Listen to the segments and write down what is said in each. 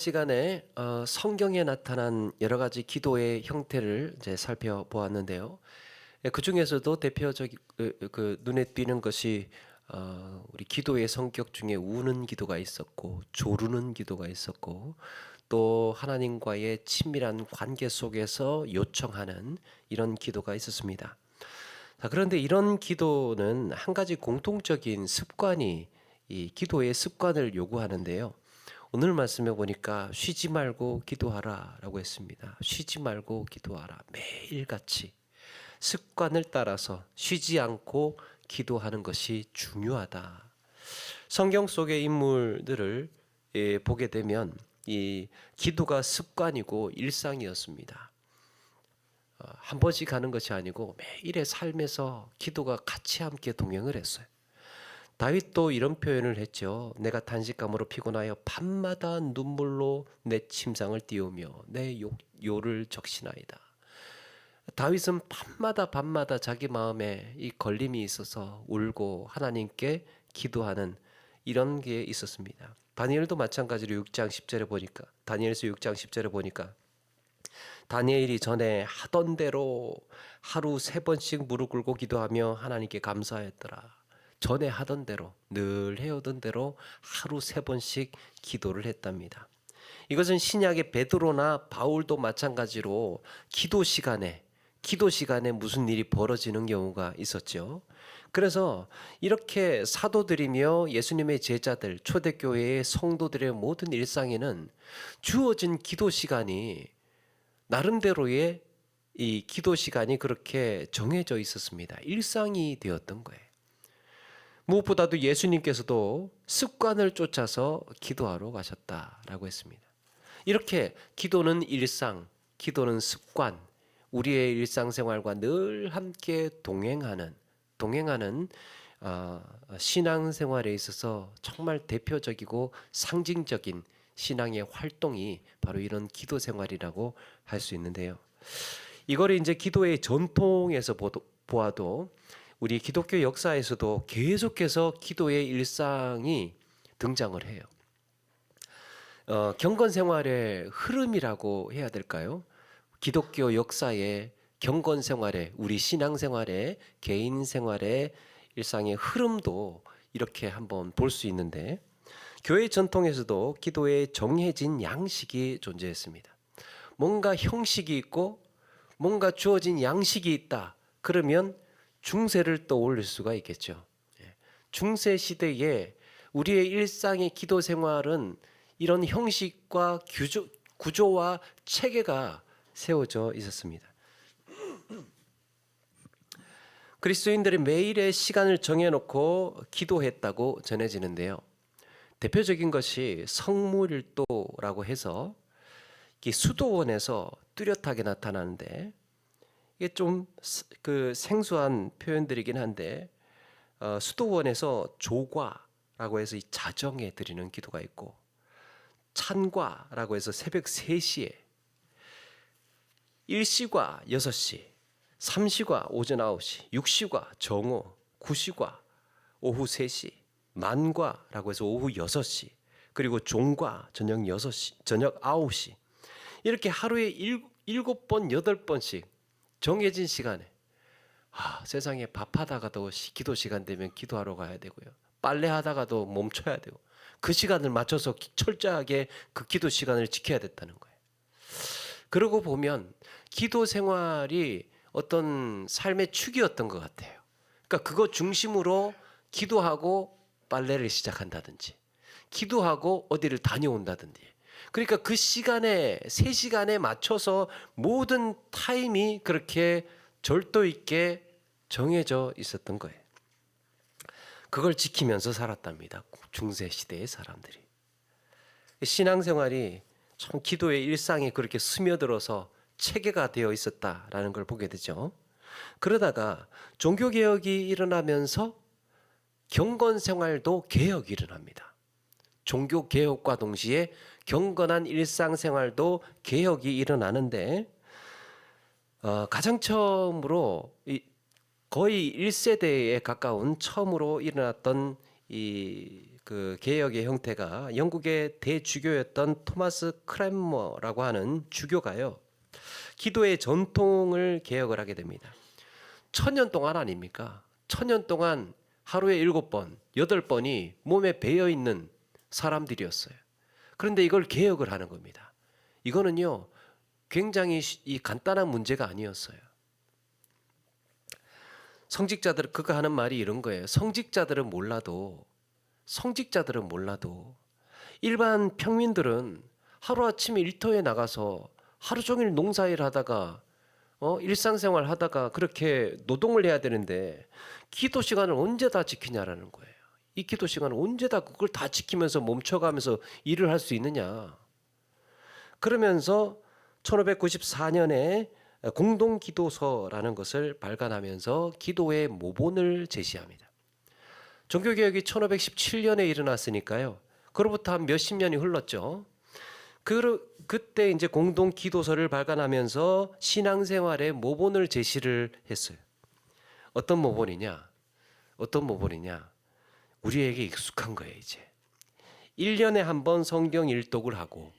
시간에 성경에 나타난 여러 가지 기도의 형태를 이제 살펴보았는데요. 그 중에서도 대표적 눈에 띄는 것이 우리 기도의 성격 중에 우는 기도가 있었고 조르는 기도가 있었고 또 하나님과의 친밀한 관계 속에서 요청하는 이런 기도가 있었습니다. 자, 그런데 이런 기도는 한 가지 공통적인 습관이 이 기도의 습관을 요구하는데요. 오늘 말씀에 보니까 쉬지 말고 기도하라 라고 했습니다. 쉬지 말고 기도하라. 매일같이 습관을 따라서 쉬지 않고 기도하는 것이 중요하다. 성경 속의 인물들을 보게 되면 이 기도가 습관이고 일상이었습니다. 한 번씩 하는 것이 아니고 매일의 삶에서 기도가 같이 함께 동행을 했어요. 다윗도 이런 표현을 했죠. 내가 단식감으로 피곤하여 밤마다 눈물로 내 침상을 띄우며 내 요를 적시나이다. 다윗은 밤마다 자기 마음에 이 걸림이 있어서 울고 하나님께 기도하는 이런 게 있었습니다. 다니엘도 마찬가지로 6장 10절에 보니까 다니엘서 6장 10절에 보니까 다니엘이 전에 하던 대로 하루 3번씩 무릎 꿇고 기도하며 하나님께 감사했더라. 전에 하던 대로 늘 해오던 대로 하루 3번씩 기도를 했답니다. 이것은 신약의 베드로나 바울도 마찬가지로 기도 시간에 무슨 일이 벌어지는 경우가 있었죠. 그래서 이렇게 사도들이며 예수님의 제자들, 초대교회의 성도들의 모든 일상에는 주어진 기도 시간이 나름대로의 이 기도 시간이 그렇게 정해져 있었습니다. 일상이 되었던 거예요. 무엇보다도 예수님께서도 습관을 쫓아서 기도하러 가셨다라고 했습니다. 이렇게 기도는 일상, 기도는 습관, 우리의 일상생활과 늘 함께 동행하는 신앙생활에 있어서 정말 대표적이고 상징적인 신앙의 활동이 바로 이런 기도 생활이라고 할 수 있는데요. 이거를 이제 기도의 전통에서 보아도 우리 기독교 역사에서도 계속해서 기도의 일상이 등장을 해요. 경건 생활의 흐름이라고 해야 될까요? 기독교 역사의 경건 생활의 우리 신앙 생활의 개인 생활의 일상의 흐름도 이렇게 한번 볼 수 있는데 교회 전통에서도 기도에 정해진 양식이 존재했습니다. 뭔가 형식이 있고 뭔가 주어진 양식이 있다. 그러면 중세를 떠올릴 수가 있겠죠. 중세 시대에 우리의 일상의 기도 생활은 이런 형식과 구조와 체계가 세워져 있었습니다. 그리스도인들이 매일의 시간을 정해놓고 기도했다고 전해지는데요. 대표적인 것이 성물일도라고 해서 수도원에서 뚜렷하게 나타나는데 이게 좀 그 생소한 표현들이긴 한데 수도원에서 조과라고 해서 이 자정에 드리는 기도가 있고 찬과라고 해서 새벽 3시에 일시과 6시 3시과 오전 9시 6시과 정오 9시과 오후 3시 만과라고 해서 오후 6시 그리고 종과 저녁 9시 이렇게 하루에 7번 8번씩 정해진 시간에 세상에 밥하다가도 기도 시간 되면 기도하러 가야 되고요. 빨래하다가도 멈춰야 되고 그 시간을 맞춰서 철저하게 그 기도 시간을 지켜야 됐다는 거예요. 그러고 보면 기도 생활이 어떤 삶의 축이었던 것 같아요. 그러니까 그거 중심으로 기도하고 빨래를 시작한다든지 기도하고 어디를 다녀온다든지 그러니까 그 시간에 3시간에 맞춰서 모든 타임이 그렇게 절도 있게 정해져 있었던 거예요. 그걸 지키면서 살았답니다. 중세 시대의 사람들이. 신앙생활이 참 기도의 일상에 그렇게 스며들어서 체계가 되어 있었다라는 걸 보게 되죠. 그러다가 종교개혁이 일어나면서 경건생활도 개혁이 일어납니다. 종교개혁과 동시에 경건한 일상생활도 개혁이 일어나는데 가장 처음으로 거의 1세대에 가까운 처음으로 일어났던 그 개혁의 형태가 영국의 대주교였던 토마스 크랜머라고 하는 주교가요. 기도의 전통을 개혁을 하게 됩니다. 1000년 동안 아닙니까? 1000년 동안 하루에 7번, 8번이 몸에 배어 있는 사람들이었어요. 그런데 이걸 개혁을 하는 겁니다. 이거는요, 굉장히 이 간단한 문제가 아니었어요. 성직자들 그가 하는 말이 이런 거예요. 성직자들은 몰라도 일반 평민들은 하루아침에 일터에 나가서 하루 종일 농사일 하다가 일상생활 하다가 그렇게 노동을 해야 되는데 기도 시간을 언제 다 지키냐라는 거예요. 이 기도 시간을 언제 다 그걸 다 지키면서 멈춰가면서 일을 할 수 있느냐. 그러면서 1594년에 공동기도서라는 것을 발간하면서 기도의 모본을 제시합니다. 종교개혁이 1517년에 일어났으니까요. 그로부터 한 몇십 년이 흘렀죠. 그때 이제 공동기도서를 발간하면서 신앙생활의 모본을 제시를 했어요. 어떤 모본이냐? 우리에게 익숙한 거예요, 이제. 1년에 한 번 성경 일독을 하고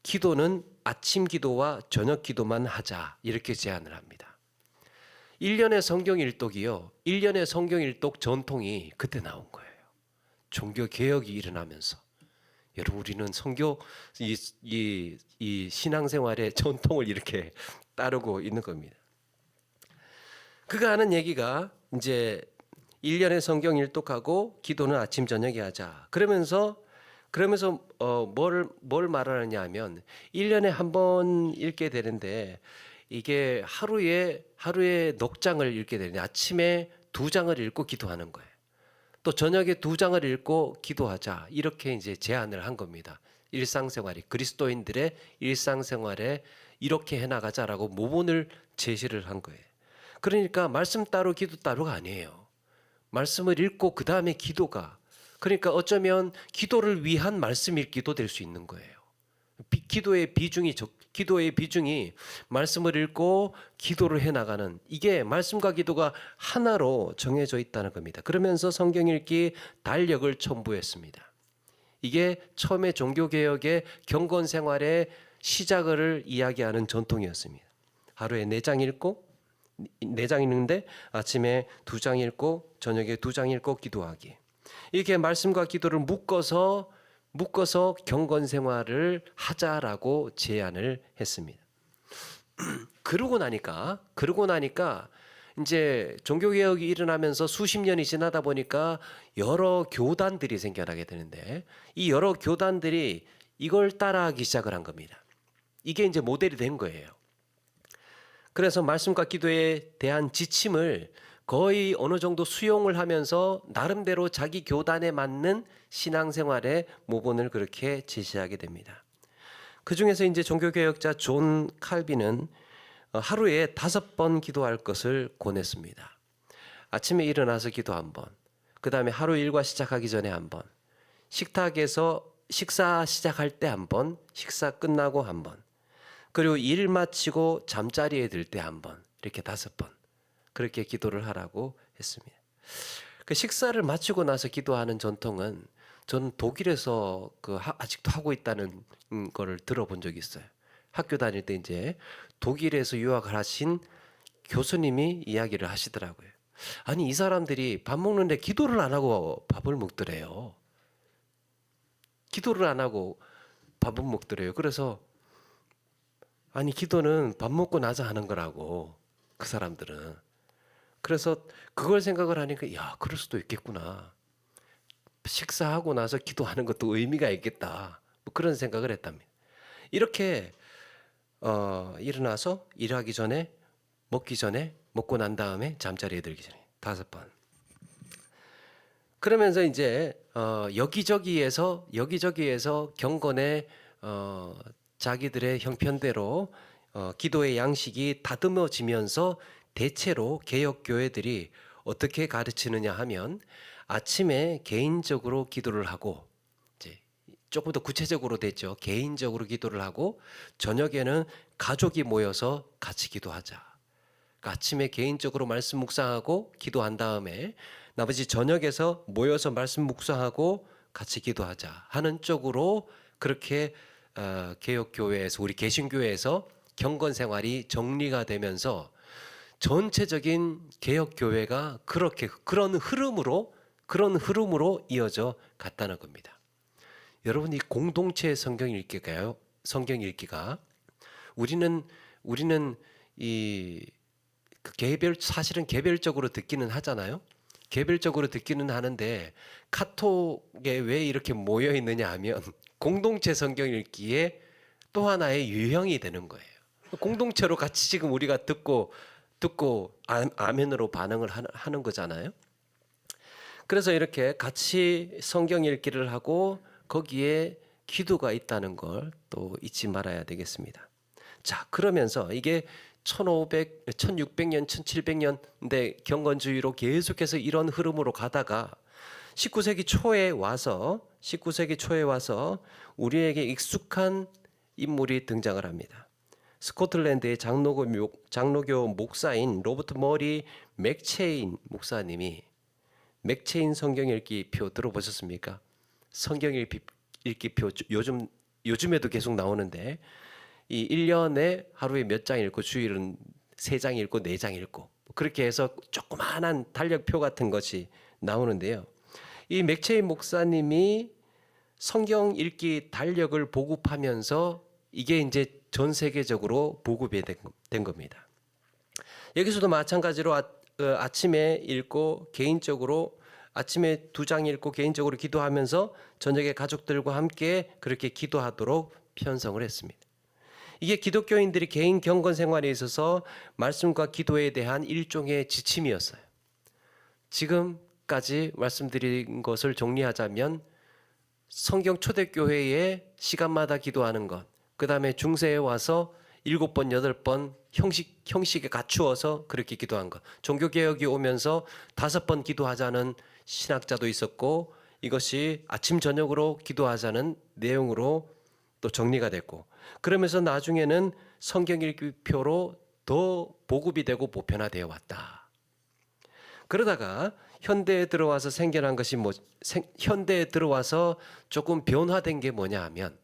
기도는 아침 기도와 저녁 기도만 하자 이렇게 제안을 합니다. 1년의 성경 일독이요. 1년의 성경 일독 전통이 그때 나온 거예요. 종교 개혁이 일어나면서. 여러분 우리는 성교 이 신앙생활의 전통을 이렇게 따르고 있는 겁니다. 그가 하는 얘기가 이제 1년의 성경 일독하고 기도는 아침 저녁에 하자. 그러면서 뭘 말하느냐 하면 1년에 한 번 읽게 되는데 이게 하루에 넉 장을 읽게 되는데 아침에 2장을 읽고 기도하는 거예요. 또 저녁에 2장을 읽고 기도하자. 이렇게 이제 제안을 한 겁니다. 그리스도인들의 일상생활에 이렇게 해나가자라고 모본을 제시를 한 거예요. 그러니까 말씀 따로 기도 따로가 아니에요. 말씀을 읽고 그 다음에 그러니까 어쩌면 기도를 위한 말씀 읽기도 될 수 있는 거예요. 기도의 비중이 말씀을 읽고 기도를 해나가는 이게 말씀과 기도가 하나로 정해져 있다는 겁니다. 그러면서 성경 읽기 달력을 첨부했습니다. 이게 처음에 종교개혁의 경건생활의 시작을 이야기하는 전통이었습니다. 하루에 4장 읽는데 아침에 2장 읽고 저녁에 2장 읽고 기도하기. 이렇게 말씀과 기도를 묶어서 경건생활을 하자라고 제안을 했습니다. 그러고 나니까 이제 종교개혁이 일어나면서 수십 년이 지나다 보니까 여러 교단들이 생겨나게 되는데 이 여러 교단들이 이걸 따라하기 시작을 한 겁니다. 이게 이제 모델이 된 거예요. 그래서 말씀과 기도에 대한 지침을 거의 어느 정도 수용을 하면서 나름대로 자기 교단에 맞는 신앙생활의 모본을 그렇게 제시하게 됩니다. 그 중에서 이제 종교개혁자 존 칼빈은 하루에 5번 기도할 것을 권했습니다. 아침에 일어나서 기도 1번, 그 다음에 하루 일과 시작하기 전에 1번, 식탁에서 식사 시작할 때 1번, 식사 끝나고 1번, 그리고 일 마치고 잠자리에 들 때 1번, 이렇게 5번 그렇게 기도를 하라고 했습니다. 그 식사를 마치고 나서 기도하는 전통은 저는 독일에서 아직도 하고 있다는 거를 들어본 적이 있어요. 학교 다닐 때 이제 독일에서 유학을 하신 교수님이 이야기를 하시더라고요. 아니 이 사람들이 밥 먹는데 기도를 안 하고 밥을 먹더래요. 기도를 안 하고 밥을 먹더래요. 그래서 아니 기도는 밥 먹고 나서 하는 거라고 그 사람들은. 그래서 그걸 생각을 하니까 야 그럴 수도 있겠구나. 식사하고 나서 기도하는 것도 의미가 있겠다. 뭐 그런 생각을 했답니다. 이렇게 일어나서 일하기 전에 먹기 전에 먹고 난 다음에 잠자리에 들기 전에 5번. 그러면서 이제 여기저기에서 경건의 자기들의 형편대로 기도의 양식이 다듬어지면서 대체로 개혁 교회들이 어떻게 가르치느냐 하면 아침에 개인적으로 기도를 하고 이제 조금 더 구체적으로 됐죠. 개인적으로 기도를 하고 저녁에는 가족이 모여서 같이 기도하자. 그러니까 아침에 개인적으로 말씀 묵상하고 기도한 다음에 나머지 저녁에서 모여서 말씀 묵상하고 같이 기도하자 하는 쪽으로 그렇게 개혁교회에서 우리 개신교회에서 경건 생활이 정리가 되면서 전체적인 개혁교회가 그렇게 그런 흐름으로 이어져 갔다는 겁니다. 여러분, 이 공동체 성경 읽기가 우리는 이 사실은 개별적으로 듣기는 하잖아요. 개별적으로 듣기는 하는데 카톡에 왜 이렇게 모여 있느냐 하면 공동체 성경 읽기에 또 하나의 유형이 되는 거예요. 공동체로 같이 지금 우리가 듣고 아멘으로 반응을 하는 거잖아요. 그래서 이렇게 같이 성경 읽기를 하고 거기에 기도가 있다는 걸 또 잊지 말아야 되겠습니다. 자, 그러면서 이게 1600년, 1700년대 경건주의로 계속해서 이런 흐름으로 가다가 19세기 초에 와서 우리에게 익숙한 인물이 등장을 합니다. 스코틀랜드의 장로교 목사인 로버트 머리 맥체인 목사님이 맥체인 성경 읽기표 들어보셨습니까? 성경 읽기표 요즘에도 계속 나오는데 이 1년에 하루에 몇 장 읽고 주일은 3장 읽고 4장 읽고 그렇게 해서 조그마한 달력표 같은 것이 나오는데요. 이 맥체인 목사님이 성경 읽기 달력을 보급하면서 이게 이제 전 세계적으로 보급이 된 겁니다. 여기서도 마찬가지로 아침에 읽고 개인적으로 아침에 2장 읽고 개인적으로 기도하면서 저녁에 가족들과 함께 그렇게 기도하도록 편성을 했습니다. 이게 기독교인들이 개인 경건 생활에 있어서 말씀과 기도에 대한 일종의 지침이었어요. 지금까지 말씀드린 것을 정리하자면 성경 초대교회에 시간마다 기도하는 것, 그 다음에 중세에 와서 7번, 8번 형식에 갖추어서 그렇게 기도한 것, 종교개혁이 오면서 5번 기도하자는 신학자도 있었고 이것이 아침 저녁으로 기도하자는 내용으로 또 정리가 됐고 그러면서 나중에는 성경 읽기표로 더 보급이 되고 보편화되어 왔다. 그러다가 현대에 들어와서 생겨난 것이 현대에 들어와서 조금 변화된 게 뭐냐 하면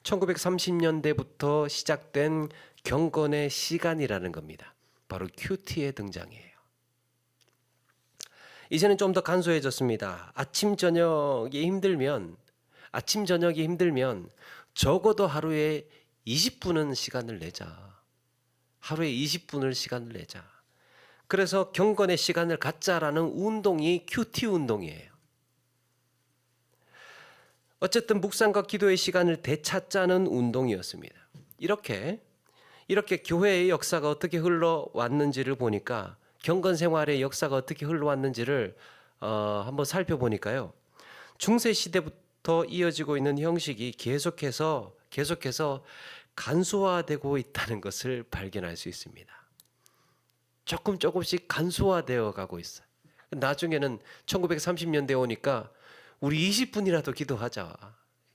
1930년대부터 시작된 경건의 시간이라는 겁니다. 바로 큐티의 등장이에요. 이제는 좀 더 간소해졌습니다. 아침 저녁이 힘들면 적어도 하루에 20분은 시간을 내자. 하루에 20분을 시간을 내자. 그래서 경건의 시간을 갖자라는 운동이 큐티 운동이에요. 어쨌든 묵상과 기도의 시간을 되찾자는 운동이었습니다. 이렇게 교회의 역사가 어떻게 흘러왔는지를 보니까 경건 생활의 역사가 어떻게 흘러왔는지를 한번 살펴보니까요. 중세 시대부터 이어지고 있는 형식이 계속해서 간소화되고 있다는 것을 발견할 수 있습니다. 조금씩 간소화되어 가고 있어요. 나중에는 1930년대 오니까 우리 20분이라도 기도하자.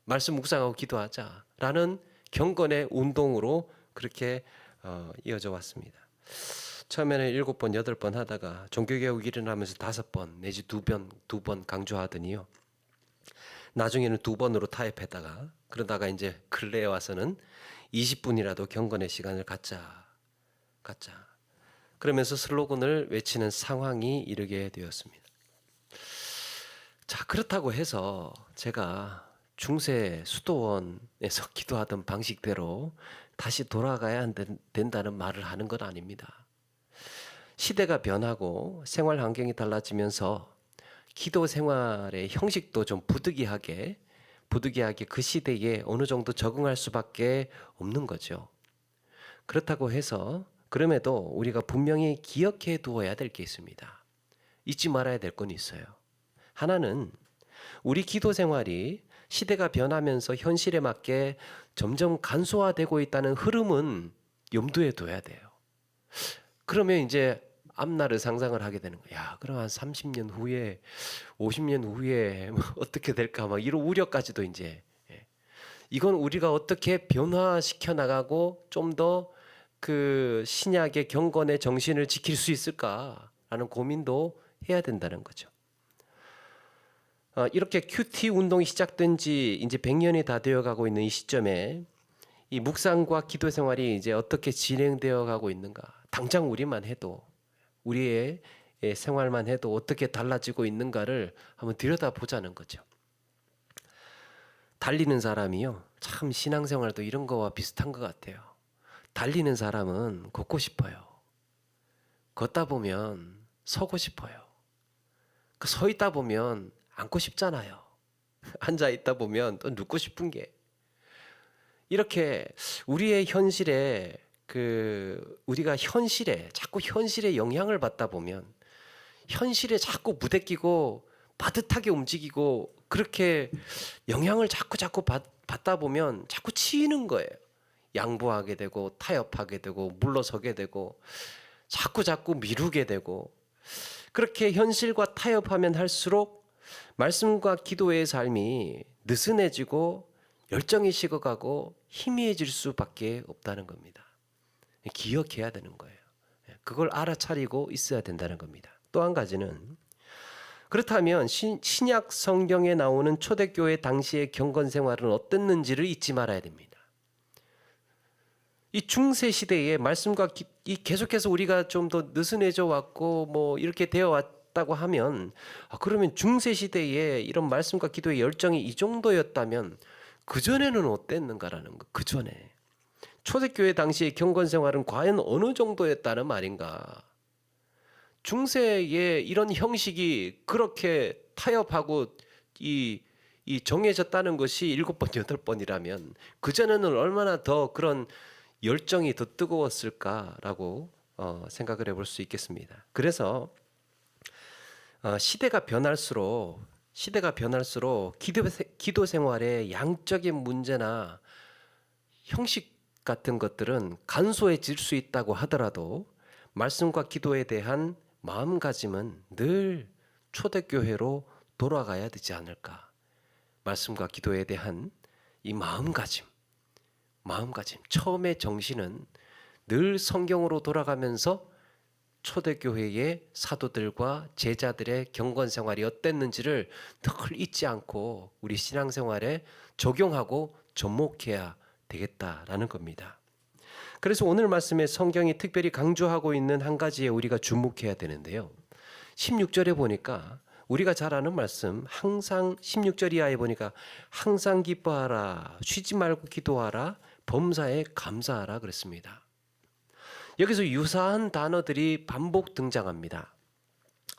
말씀 묵상하고 기도하자라는 경건의 운동으로 그렇게 이어져 왔습니다. 처음에는 7번, 8번 하다가 종교개혁이 일어나면서 5번 내지 2번 강조하더니요. 나중에는 2번으로 타협했다가 그러다가 이제 근래에 와서는 20분이라도 경건의 시간을 갖자. 그러면서 슬로건을 외치는 상황이 이르게 되었습니다. 자, 그렇다고 해서 제가 중세 수도원에서 기도하던 방식대로 다시 돌아가야 된다는 말을 하는 건 아닙니다. 시대가 변하고 생활 환경이 달라지면서 기도 생활의 형식도 좀 부득이하게 그 시대에 어느 정도 적응할 수밖에 없는 거죠. 그렇다고 해서 그럼에도 우리가 분명히 기억해 두어야 될 게 있습니다. 잊지 말아야 될 건 있어요. 하나는 우리 기도 생활이 시대가 변하면서 현실에 맞게 점점 간소화되고 있다는 흐름은 염두에 둬야 돼요. 그러면 이제 앞날을 상상을 하게 되는 거야. 야, 그럼 한 30년 후에 50년 후에 어떻게 될까 막 이런 우려까지도 이제 이건 우리가 어떻게 변화시켜 나가고 좀 더 그 신약의 경건의 정신을 지킬 수 있을까라는 고민도 해야 된다는 거죠. 이렇게 큐티 운동이 시작된 지 이제 100년이 다 되어 가고 있는 이 시점에 이 묵상과 기도 생활이 이제 어떻게 진행되어 가고 있는가? 당장 우리의 생활만 해도 어떻게 달라지고 있는가를 한번 들여다보자는 거죠. 달리는 사람이요. 참 신앙생활도 이런 거와 비슷한 것 같아요. 달리는 사람은 걷고 싶어요. 걷다 보면 서고 싶어요. 서 있다 보면 앉고 싶잖아요. 앉아 있다 보면 또 눕고 싶은 게. 이렇게 우리의 현실에 우리가 자꾸 현실에 영향을 받다 보면 현실에 자꾸 부대끼고 빠듯하게 움직이고 그렇게 영향을 자꾸 받다 보면 자꾸 치이는 거예요. 양보하게 되고 타협하게 되고 물러서게 되고 자꾸 미루게 되고 그렇게 현실과 타협하면 할수록 말씀과 기도의 삶이 느슨해지고 열정이 식어가고 희미해질 수밖에 없다는 겁니다. 기억해야 되는 거예요. 그걸 알아차리고 있어야 된다는 겁니다. 또 한 가지는 그렇다면 신약 성경에 나오는 초대교회 당시의 경건 생활은 어땠는지를 잊지 말아야 됩니다. 이 중세 시대에 말씀과 계속해서 우리가 좀 더 느슨해져 왔고 뭐 이렇게 되어 왔다고 하면 그러면 중세 시대에 이런 말씀과 기도의 열정이 이 정도였다면 그 전에는 어땠는가라는 거. 그 전에 초대교회 당시의 경건 생활은 과연 어느 정도였다는 말인가? 중세에 이런 형식이 그렇게 타협하고 이 정해졌다는 것이 7번, 8번이라면 그전에는 얼마나 더 그런 열정이 더 뜨거웠을까라고 생각을 해볼 수 있겠습니다. 그래서 시대가 변할수록 기도 생활의 양적인 문제나 형식 같은 것들은 간소해질 수 있다고 하더라도 말씀과 기도에 대한 마음가짐은 늘 초대교회로 돌아가야 되지 않을까. 말씀과 기도에 대한 이 마음가짐 처음의 정신은 늘 성경으로 돌아가면서 초대교회의 사도들과 제자들의 경건 생활이 어땠는지를 늘 잊지 않고 우리 신앙생활에 적용하고 접목해야 되겠다라는 겁니다. 그래서 오늘 말씀에 성경이 특별히 강조하고 있는 한 가지에 우리가 주목해야 되는데요. 16절에 보니까 우리가 잘 아는 말씀, 항상 16절 이하에 보니까 항상 기뻐하라, 쉬지 말고 기도하라, 범사에 감사하라 그랬습니다. 여기서 유사한 단어들이 반복 등장합니다.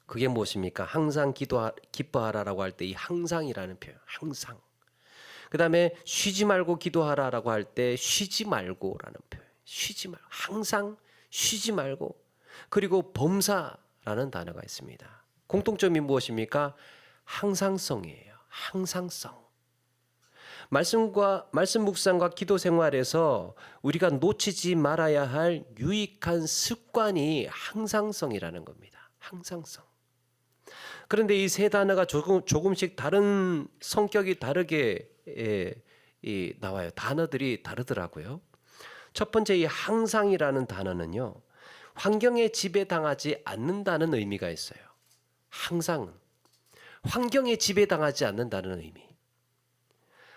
그게 무엇입니까? 항상 기뻐하라라고 할 때 이 항상이라는 표현, 항상. 그 다음에 쉬지 말고 기도하라라고 할 때 쉬지 말고라는 표현, 쉬지 말고, 항상 쉬지 말고. 그리고 범사라는 단어가 있습니다. 공통점이 무엇입니까? 항상성이에요. 항상성. 말씀 묵상과 기도 생활에서 우리가 놓치지 말아야 할 유익한 습관이 항상성이라는 겁니다. 항상성. 그런데 이 세 단어가 조금씩 다른 성격이 다르게 나와요. 단어들이 다르더라고요. 첫 번째 이 항상이라는 단어는요. 환경에 지배당하지 않는다는 의미가 있어요. 항상은 환경에 지배당하지 않는다는 의미.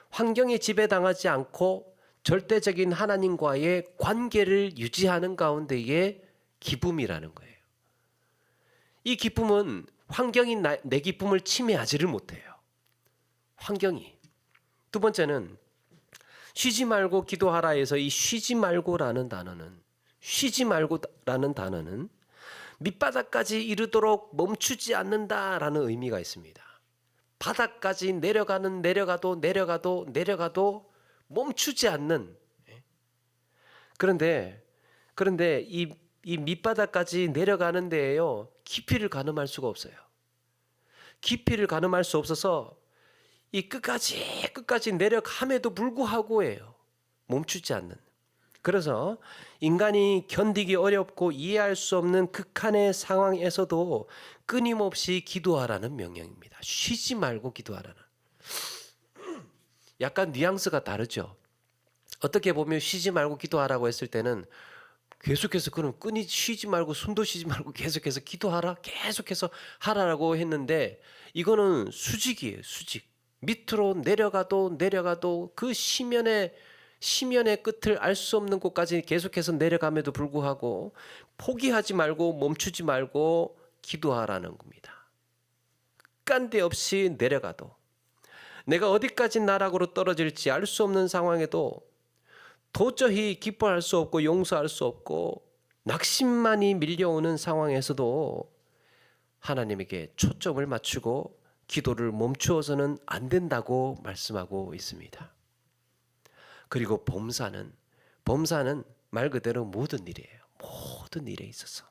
환경에 지배당하지 않고 절대적인 하나님과의 관계를 유지하는 가운데의 기쁨이라는 거예요. 이 기쁨은 환경이 내 기쁨을 침해하지를 못해요. 환경이. 두 번째는 쉬지 말고 기도하라에서 이 쉬지 말고라는 단어는 밑바닥까지 이르도록 멈추지 않는다라는 의미가 있습니다. 바닥까지 내려가도 멈추지 않는. 그런데 이 밑바닥까지 내려가는 데에요. 깊이를 가늠할 수가 없어요. 깊이를 가늠할 수 없어서 이 끝까지 내려감에도 불구하고예요. 멈추지 않는. 그래서 인간이 견디기 어렵고 이해할 수 없는 극한의 상황에서도 끊임없이 기도하라는 명령입니다. 쉬지 말고 기도하라는. 약간 뉘앙스가 다르죠. 어떻게 보면 쉬지 말고 기도하라고 했을 때는 계속해서 그럼 끈이 쉬지 말고 숨도 쉬지 말고 계속해서 기도하라, 계속해서 하라라고 했는데 이거는 수직이에요, 수직. 밑으로 내려가도 그 심연의 끝을 알 수 없는 곳까지 계속해서 내려감에도 불구하고 포기하지 말고 멈추지 말고 기도하라는 겁니다. 깐데 없이 내려가도 내가 어디까지 나락으로 떨어질지 알 수 없는 상황에도 도저히 기뻐할 수 없고 용서할 수 없고 낙심만이 밀려오는 상황에서도 하나님에게 초점을 맞추고 기도를 멈추어서는 안 된다고 말씀하고 있습니다. 그리고 범사는 말 그대로 모든 일이에요. 모든 일에 있어서.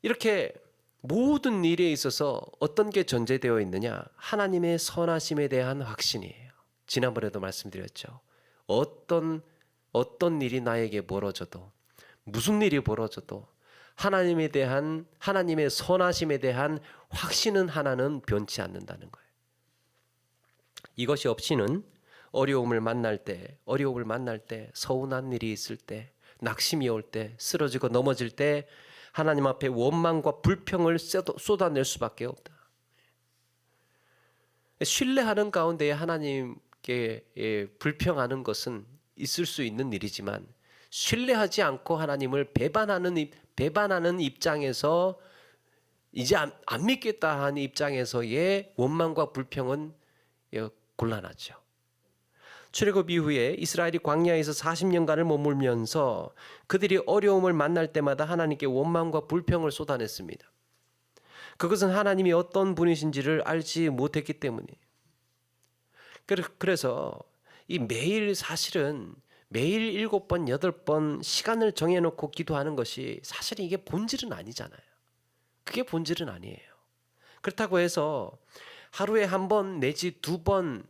이렇게 모든 일에 있어서 어떤 게 전제되어 있느냐? 하나님의 선하심에 대한 확신이에요. 지난번에도 말씀드렸죠. 어떤 일이 나에게 벌어져도, 무슨 일이 벌어져도 하나님의 선하심에 대한 확신은 하나는 변치 않는다는 거예요. 이것이 없이는 어려움을 만날 때, 서운한 일이 있을 때, 낙심이 올 때, 쓰러지고 넘어질 때 하나님 앞에 원망과 불평을 쏟아낼 수밖에 없다. 신뢰하는 가운데 하나님께 불평하는 것은 있을 수 있는 일이지만 신뢰하지 않고 하나님을 배반하는 입장에서 이제 안 믿겠다 하는 입장에서의 원망과 불평은 곤란하죠. 출애굽 이후에 이스라엘이 광야에서 40년간을 머물면서 그들이 어려움을 만날 때마다 하나님께 원망과 불평을 쏟아냈습니다. 그것은 하나님이 어떤 분이신지를 알지 못했기 때문이에요. 그래서 사실은 매일 7번, 8번 시간을 정해놓고 기도하는 것이 사실 이게 본질은 아니잖아요. 그게 본질은 아니에요. 그렇다고 해서 하루에 1번 내지 2번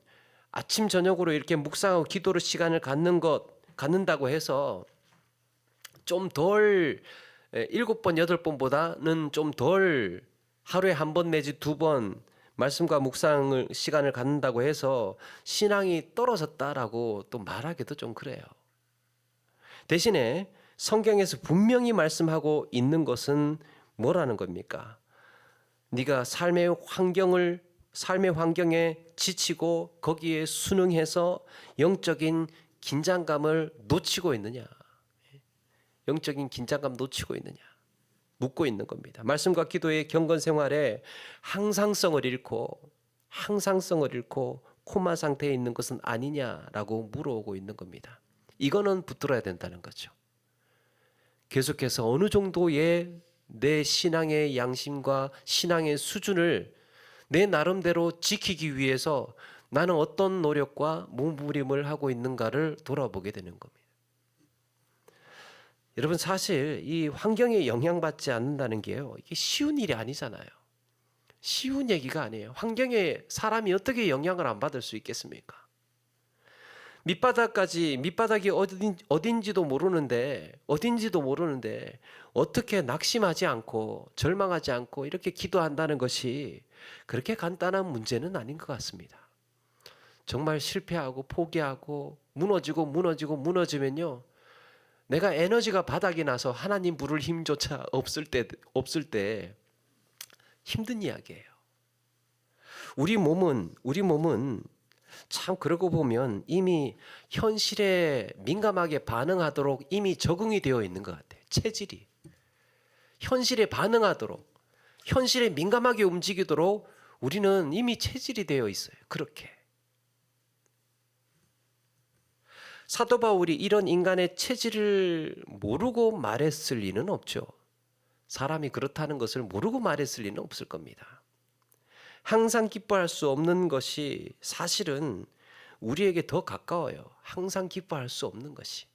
아침 저녁으로 이렇게 묵상하고 기도로 시간을 갖는다고 해서 좀 덜 7번, 8번보다는 좀 덜 하루에 1번 내지 2번 말씀과 묵상을 시간을 갖는다고 해서 신앙이 떨어졌다라고 또 말하기도 좀 그래요. 대신에 성경에서 분명히 말씀하고 있는 것은 뭐라는 겁니까? 네가 삶의 환경에 지치고 거기에 순응해서 영적인 긴장감을 놓치고 있느냐? 영적인 긴장감 놓치고 있느냐? 묻고 있는 겁니다. 말씀과 기도의 경건 생활에 항상성을 잃고 코마 상태에 있는 것은 아니냐라고 물어오고 있는 겁니다. 이거는 붙들어야 된다는 거죠. 계속해서 어느 정도의 내 신앙의 양심과 신앙의 수준을 내 나름대로 지키기 위해서 나는 어떤 노력과 몸부림을 하고 있는가를 돌아보게 되는 겁니다. 여러분, 사실 이 환경에 영향받지 않는다는 게요, 이게 쉬운 일이 아니잖아요. 쉬운 얘기가 아니에요. 환경에 사람이 어떻게 영향을 안 받을 수 있겠습니까? 밑바닥이 어딘지도 모르는데 어떻게 낙심하지 않고 절망하지 않고 이렇게 기도한다는 것이 그렇게 간단한 문제는 아닌 것 같습니다. 정말 실패하고 포기하고 무너지면요, 내가 에너지가 바닥이 나서 하나님 부를 힘조차 없을 때 힘든 이야기예요. 우리 몸은 참 그러고 보면 이미 현실에 민감하게 반응하도록 이미 적응이 되어 있는 것 같아요. 체질이. 현실에 반응하도록, 현실에 민감하게 움직이도록 우리는 이미 체질이 되어 있어요. 그렇게. 사도 바울이 이런 인간의 체질을 모르고 말했을 리는 없죠. 사람이 그렇다는 것을 모르고 말했을 리는 없을 겁니다. 항상 기뻐할 수 없는 것이 사실은 우리에게 더 가까워요. 항상 기뻐할 수 없는 것이.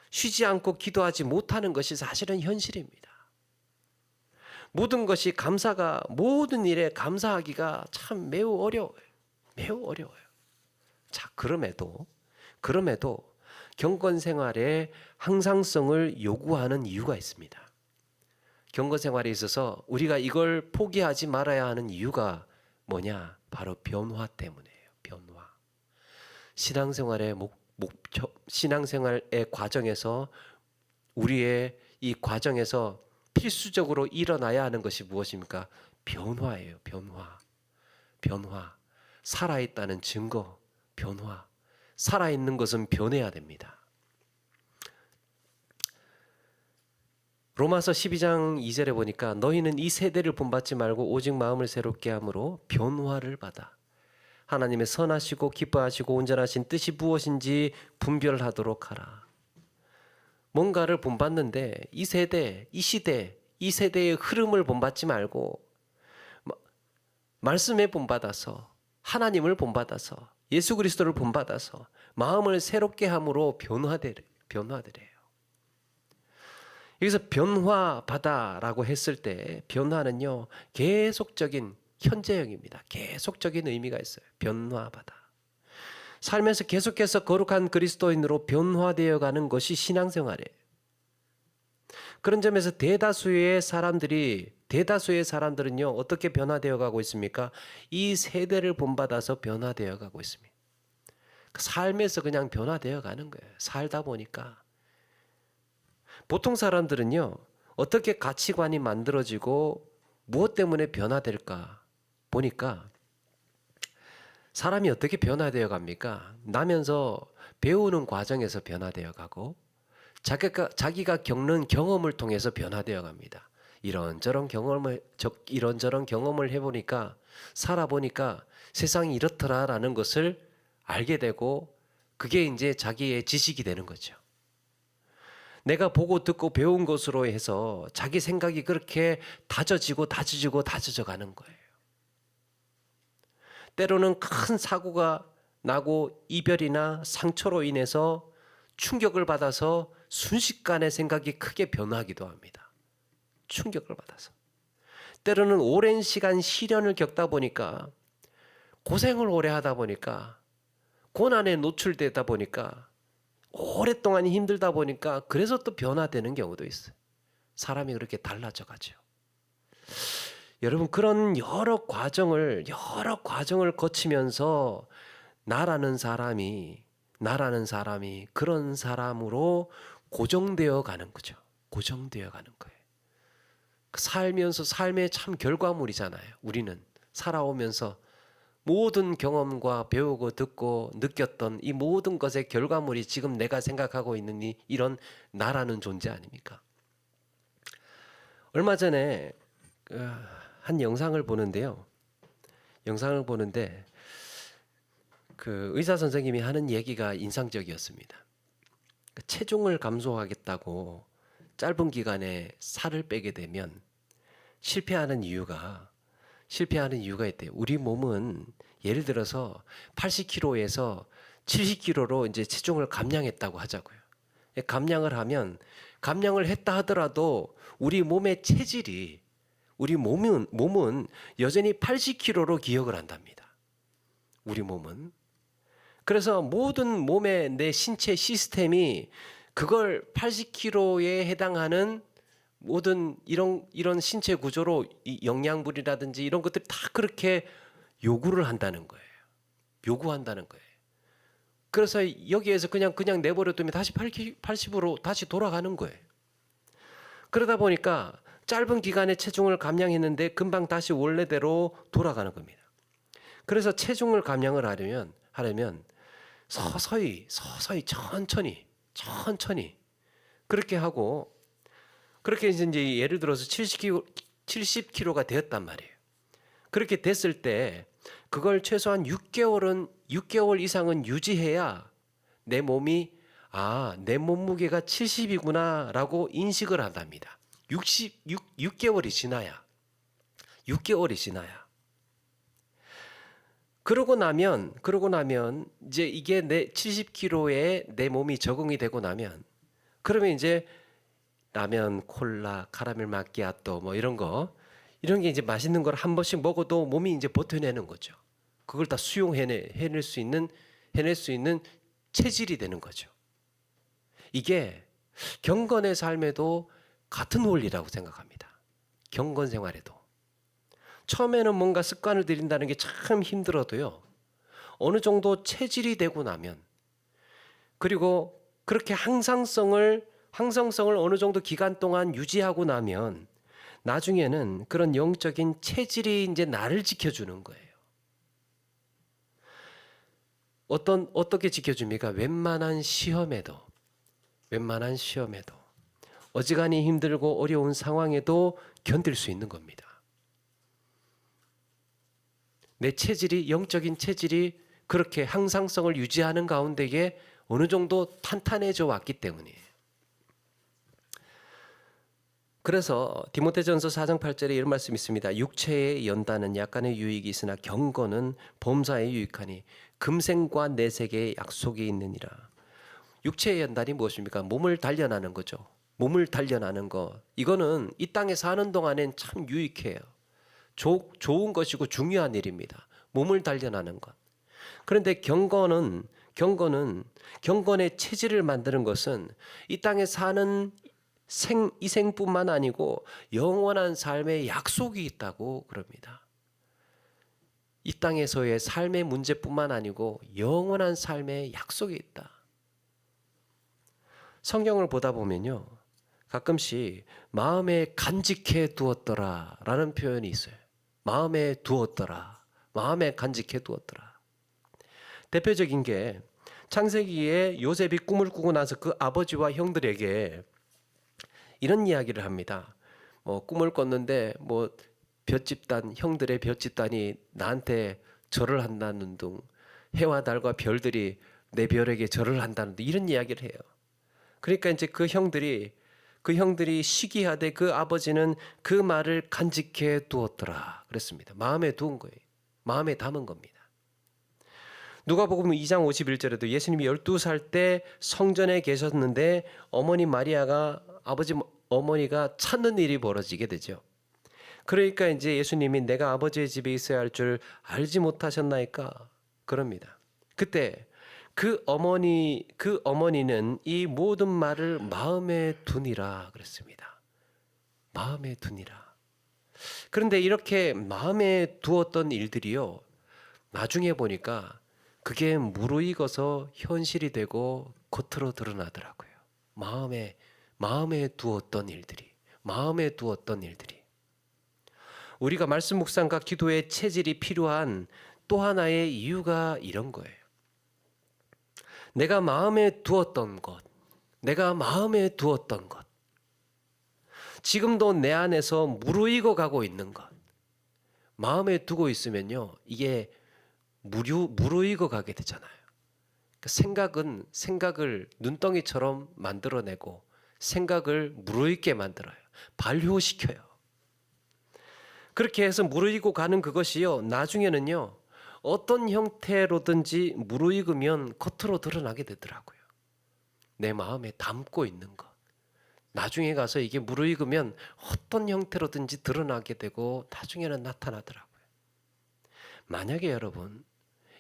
쉬지 않고 기도하지 못하는 것이 사실은 현실입니다. 모든 일에 감사하기가 참 매우 어려워요. 자, 그럼에도 경건 생활에 항상성을 요구하는 이유가 있습니다. 경건 생활에 있어서 우리가 이걸 포기하지 말아야 하는 이유가 뭐냐? 바로 변화 때문이에요. 변화. 신앙생활의 목표 신앙생활의 과정에서 우리의 이 과정에서 필수적으로 일어나야 하는 것이 무엇입니까? 변화예요. 변화. 살아있다는 증거, 변화. 살아있는 것은 변해야 됩니다. 로마서 12장 2절에 보니까 너희는 이 세대를 본받지 말고 오직 마음을 새롭게 함으로 변화를 받아 하나님의 선하시고 기뻐하시고 온전하신 뜻이 무엇인지 분별하도록 하라. 뭔가를 본받는데 이 세대, 이 시대, 이 세대의 흐름을 본받지 말고 말씀에 본받아서 하나님을 본받아서 예수 그리스도를 본받아서 마음을 새롭게 함으로 변화되래요. 여기서 변화받아라고 했을 때 변화는요 계속적인 현재형입니다. 계속적인 의미가 있어요. 변화받아. 살면서 계속해서 거룩한 그리스도인으로 변화되어 가는 것이 신앙생활이에요. 그런 점에서 대다수의 사람들은요 어떻게 변화되어 가고 있습니까? 이 세대를 본받아서 변화되어 가고 있습니다. 삶에서 그냥 변화되어 가는 거예요. 살다 보니까. 보통 사람들은요 어떻게 가치관이 만들어지고 무엇 때문에 변화될까 보니까 사람이 어떻게 변화되어 갑니까? 나면서 배우는 과정에서 변화되어 가고 자기가 겪는 경험을 통해서 변화되어 갑니다. 이런저런 경험을 해보니까 살아보니까 세상이 이렇더라라는 것을 알게 되고 그게 이제 자기의 지식이 되는 거죠. 내가 보고 듣고 배운 것으로 해서 자기 생각이 그렇게 다져져 가는 거예요. 때로는 큰 사고가 나고 이별이나 상처로 인해서 충격을 받아서 순식간에 생각이 크게 변하기도 합니다. 충격을 받아서. 때로는 오랜 시간 시련을 겪다 보니까 고생을 오래 하다 보니까 고난에 노출되다 보니까 오랫동안 힘들다 보니까 그래서 또 변화되는 경우도 있어요. 사람이 그렇게 달라져 가죠. 여러분 그런 여러 과정을 거치면서 나라는 사람이 그런 사람으로 고정되어 가는 거죠. 고정되어 가는 거예요. 살면서 삶의 참 결과물이잖아요. 우리는 살아오면서 모든 경험과 배우고 듣고 느꼈던 이 모든 것의 결과물이 지금 내가 생각하고 있는 이런 나라는 존재 아닙니까? 얼마 전에 한 영상을 보는데 그 의사 선생님이 하는 얘기가 인상적이었습니다. 체중을 감소하겠다고 짧은 기간에 살을 빼게 되면 실패하는 이유가 있대요. 우리 몸은 예를 들어서 80kg에서 70kg로 이제 체중을 감량했다고 하자고요. 감량을 했다 하더라도 우리 몸의 체질이 우리 몸은 여전히 80kg로 기억을 한답니다. 우리 몸은. 그래서 모든 몸의 내 신체 시스템이 그걸 80kg에 해당하는 모든 이런 신체 구조로 이 영양분이라든지 이런 것들이 다 그렇게 요구한다는 거예요. 그래서 여기에서 그냥 내버려두면 다시 80으로 다시 돌아가는 거예요. 그러다 보니까 짧은 기간에 체중을 감량했는데 금방 다시 원래대로 돌아가는 겁니다. 그래서 체중을 감량을 하려면 서서히 천천히 그렇게 하고 그렇게 이제 예를 들어서 70kg가 되었단 말이에요. 그렇게 됐을 때 그걸 최소한 6개월 이상은 유지해야 내 몸이 내 몸무게가 70이구나라고 인식을 한답니다. 6개월이 지나야. 그러고 나면 이제 이게 내 70kg에 내 몸이 적응이 되고 나면 그러면 이제 라면, 콜라, 카라멜 마키아토 뭐 이런 게 이제 맛있는 걸 한 번씩 먹어도 몸이 이제 버텨내는 거죠. 그걸 다 해낼 수 있는 체질이 되는 거죠. 이게 경건의 삶에도 같은 원리라고 생각합니다. 경건 생활에도. 처음에는 뭔가 습관을 들인다는 게 참 힘들어도요. 어느 정도 체질이 되고 나면 그리고 그렇게 항상성을 어느 정도 기간 동안 유지하고 나면 나중에는 그런 영적인 체질이 이제 나를 지켜주는 거예요. 어떻게 지켜줍니까? 웬만한 시험에도 어지간히 힘들고 어려운 상황에도 견딜 수 있는 겁니다. 내 체질이, 영적인 체질이 그렇게 항상성을 유지하는 가운데에 어느 정도 탄탄해져 왔기 때문이에요. 그래서 디모데전서 4장 8절에 이런 말씀이 있습니다. 육체의 연단은 약간의 유익이 있으나 경건은 범사에 유익하니 금생과 내색의 약속이 있느니라. 육체의 연단이 무엇입니까? 몸을 단련하는 거죠. 몸을 단련하는 거. 이거는 이 땅에 사는 동안엔 참 유익해요. 좋은 것이고 중요한 일입니다. 몸을 단련하는 것. 그런데 경건의 체질을 만드는 것은 이 땅에 사는 이 생뿐만 아니고 영원한 삶의 약속이 있다고 그럽니다. 이 땅에서의 삶의 문제뿐만 아니고 영원한 삶의 약속이 있다. 성경을 보다 보면요, 가끔씩 마음에 간직해 두었더라 라는 표현이 있어요. 마음에 두었더라, 마음에 간직해 두었더라. 대표적인 게 창세기에 요셉이 꿈을 꾸고 나서 그 아버지와 형들에게 이런 이야기를 합니다. 꿈을 꿨는데 형들의 볕 집단이 나한테 절을 한다는 둥, 해와 달과 별들이 내 별에게 절을 한다는 둥, 이런 이야기를 해요. 그러니까 이제 그 형들이 시기하되 그 아버지는 그 말을 간직해 두었더라 그랬습니다. 마음에 두은 거예요. 마음에 담은 겁니다. 누가복음 2장 51절에도 예수님이 12살 때 성전에 계셨는데 어머니가 찾는 일이 벌어지게 되죠. 그러니까 이제 예수님이 내가 아버지의 집에 있어야 할 줄 알지 못하셨나이까 그럽니다. 그때 그 어머니는 이 모든 말을 마음에 두니라 그랬습니다. 마음에 두니라. 그런데 이렇게 마음에 두었던 일들이요, 나중에 보니까 그게 무르익어서 현실이 되고 겉으로 드러나더라고요. 마음에 두었던 일들이. 우리가 말씀 묵상과 기도의 체질이 필요한 또 하나의 이유가 이런 거예요. 내가 마음에 두었던 것, 지금도 내 안에서 무르익어 가고 있는 것, 마음에 두고 있으면요, 이게 무르익어 가게 되잖아요. 생각을 눈덩이처럼 만들어내고 생각을 무르익게 만들어요. 발효시켜요. 그렇게 해서 무르익고 가는 그것이요, 나중에는요, 어떤 형태로든지 무르익으면 겉으로 드러나게 되더라고요. 내 마음에 담고 있는 것. 나중에 가서 이게 무르익으면 어떤 형태로든지 드러나게 되고 나중에는 나타나더라고요. 만약에 여러분,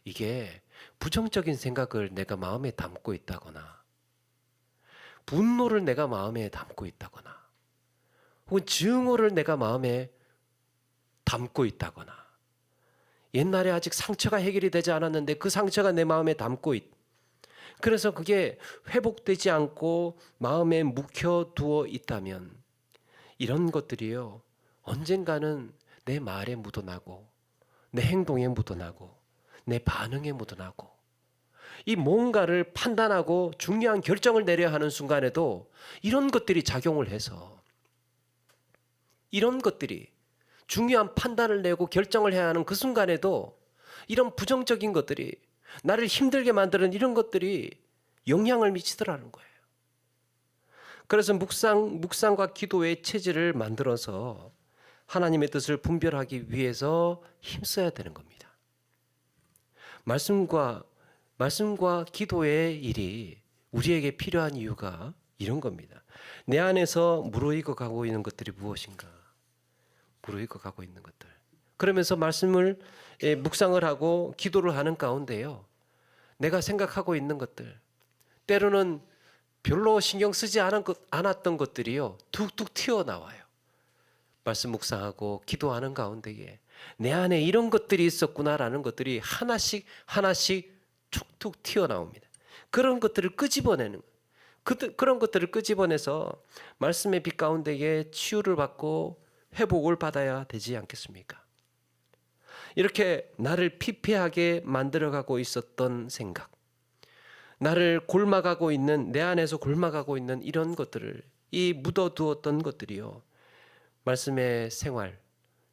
이게 부정적인 생각을 내가 마음에 담고 있다거나, 분노를 내가 마음에 담고 있다거나, 혹은 증오를 내가 마음에 담고 있다거나, 옛날에 아직 상처가 해결이 되지 않았는데 그 상처가 내 마음에 그래서 그게 회복되지 않고 마음에 묵혀두어 있다면, 이런 것들이요, 언젠가는 내 말에 묻어나고 내 행동에 묻어나고 내 반응에 묻어나고, 이 뭔가를 판단하고 중요한 결정을 내려야 하는 순간에도 이런 것들이 작용을 해서, 이런 것들이 중요한 판단을 내고 결정을 해야 하는 그 순간에도 이런 부정적인 것들이, 나를 힘들게 만드는 이런 것들이 영향을 미치더라는 거예요. 그래서 묵상과 기도의 체질을 만들어서 하나님의 뜻을 분별하기 위해서 힘써야 되는 겁니다. 말씀과 기도의 일이 우리에게 필요한 이유가 이런 겁니다. 내 안에서 무르익어 가고 있는 것들이 무엇인가? 무르익어 가고 있는 것들. 그러면서 말씀을 묵상을 하고 기도를 하는 가운데요, 내가 생각하고 있는 것들, 때로는 별로 신경 쓰지 않았던 것들이요, 툭툭 튀어나와요. 말씀 묵상하고 기도하는 가운데에 내 안에 이런 것들이 있었구나라는 것들이 하나씩 툭툭 튀어나옵니다. 그런 것들을 끄집어내는 그런 것들을 끄집어내서 말씀의 빛 가운데에 치유를 받고 회복을 받아야 되지 않겠습니까? 이렇게 나를 피폐하게 만들어가고 있었던 생각, 나를 골마가고 있는, 내 안에서 골마가고 있는 이런 것들을, 이 묻어두었던 것들이요, 말씀의 생활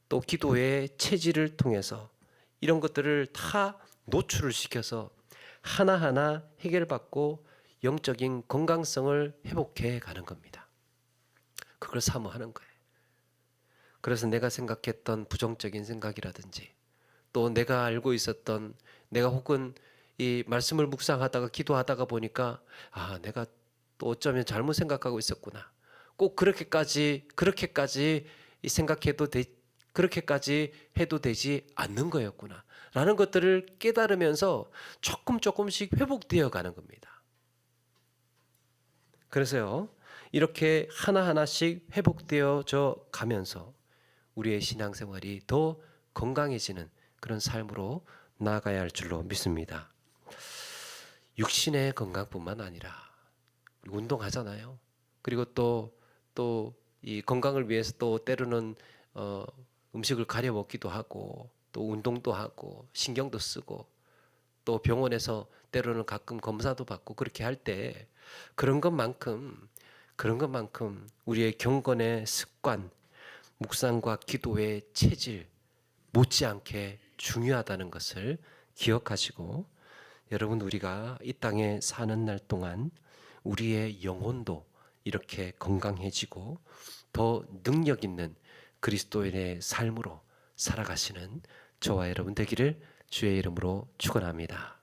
또 기도의 체질을 통해서 이런 것들을 다 노출을 시켜서 하나하나 해결받고 영적인 건강성을 회복해 가는 겁니다. 그걸 사모하는 거예요. 그래서 내가 생각했던 부정적인 생각이라든지 또 내가 알고 있었던, 내가 혹은 이 말씀을 묵상하다가 기도하다가 보니까 내가 또 어쩌면 잘못 생각하고 있었구나. 꼭 그렇게까지 생각해도 그렇게까지 해도 되지 않는 거였구나 라는 것들을 깨달으면서 조금씩 회복되어 가는 겁니다. 그래서요, 이렇게 하나하나씩 회복되어져 가면서 우리의 신앙생활이 더 건강해지는 그런 삶으로 나아가야 할 줄로 믿습니다. 육신의 건강뿐만 아니라 운동하잖아요. 그리고 또 이 건강을 위해서 또 때로는 음식을 가려 먹기도 하고 또 운동도 하고 신경도 쓰고 또 병원에서 때로는 가끔 검사도 받고 그렇게 할 때 그런 것만큼 우리의 경건의 습관, 묵상과 기도의 체질 못지않게 중요하다는 것을 기억하시고, 여러분, 우리가 이 땅에 사는 날 동안 우리의 영혼도 이렇게 건강해지고 더 능력 있는 그리스도인의 삶으로 살아가시는 저와 여러분 되기를 주의 이름으로 축원합니다.